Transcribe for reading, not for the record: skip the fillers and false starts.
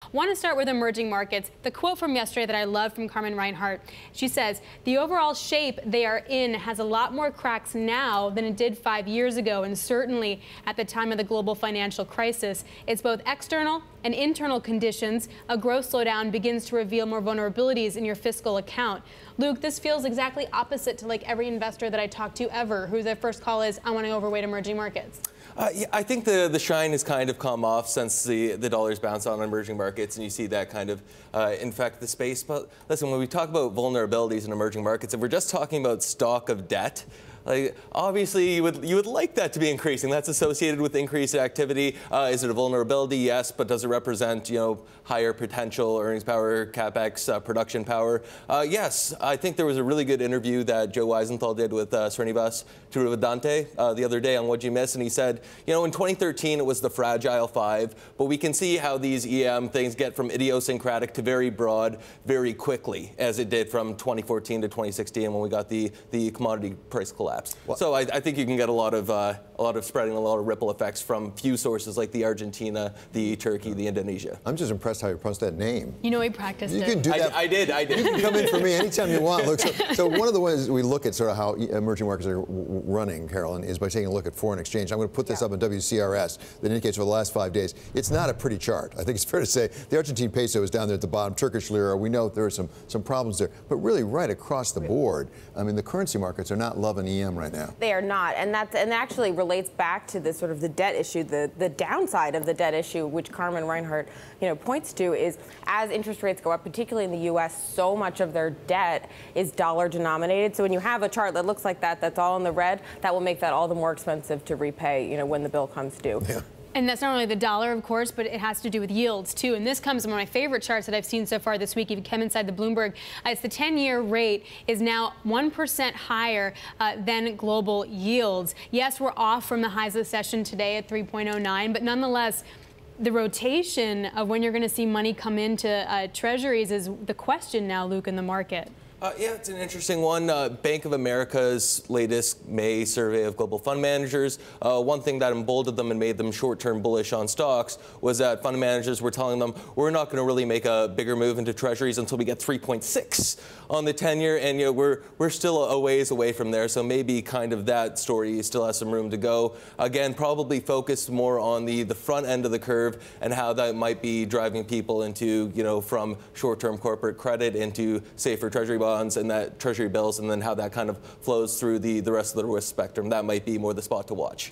Want to start with emerging markets. The quote from yesterday that I love from Carmen Reinhart, she says, the overall shape they are in has a lot more cracks now than it did 5 years ago, and certainly at the time of the global financial crisis. It's both external and internal conditions. A growth slowdown begins to reveal more vulnerabilities in your fiscal account. Luke, this feels exactly opposite to like every investor that I talk to ever, whose their first call is, I want to overweight emerging markets. Yeah, I think the shine has kind of come off since the dollar's bounced on emerging markets, and you see that kind of infect the space. But listen, when we talk about vulnerabilities in emerging markets, if we're just talking about stock of debt, like, obviously, you would like that to be increasing. That's associated with increased activity. Is it a vulnerability? Yes, but does it represent, higher potential earnings power, capex, production power? Yes, I think there was a really good interview that Joe Weisenthal did with Srinivas Tiruvadante the other day on What'd You Miss, and he said, in 2013 it was the fragile five, but we can see how these EM things get from idiosyncratic to very broad very quickly, as it did from 2014 to 2016 when we got the commodity price collapse. Well, so I think you can get a lot of spreading, a lot of ripple effects from few sources like the Argentina, the Turkey, the Indonesia. I'm just impressed how you pronounce that name. He practiced it. You can do that. I did. You can come in for me anytime you want. Look, so one of the ways we look at sort of how emerging markets are running, Carolyn, is by taking a look at foreign exchange. I'm going to put this up in WCRS that indicates for the last 5 days. It's not a pretty chart. I think it's fair to say the Argentine peso is down there at the bottom. Turkish lira, we know there are some problems there. But really right across the board, I mean, the currency markets are not loving EM right now. They are not, and that actually relates back to the sort of the debt issue. The downside of the debt issue, which Carmen Reinhart, points to, is as interest rates go up, particularly in the U.S., so much of their debt is dollar denominated. So when you have a chart that looks like that, that's all in the red, that will make that all the more expensive to repay, when the bill comes due. Yeah. And that's not only the dollar, of course, but it has to do with yields, too. And this comes from one of my favorite charts that I've seen so far this week. If you come inside the Bloomberg, it's the 10-year rate is now 1% higher than global yields. Yes, we're off from the highs of the session today at 3.09, but nonetheless, the rotation of when you're going to see money come into Treasuries is the question now, Luke, in the market. Yeah, it's an interesting one. Bank of America's latest May survey of global fund managers, one thing that emboldened them and made them short-term bullish on stocks was that fund managers were telling them, we're not going to really make a bigger move into treasuries until we get 3.6 on the 10-year, and we're still a ways away from there, so maybe kind of that story still has some room to go. Again, probably focused more on the front end of the curve and how that might be driving people into, from short-term corporate credit into safer treasury bonds and that treasury bills, and then how that kind of flows through the rest of the risk spectrum. That might be more the spot to watch.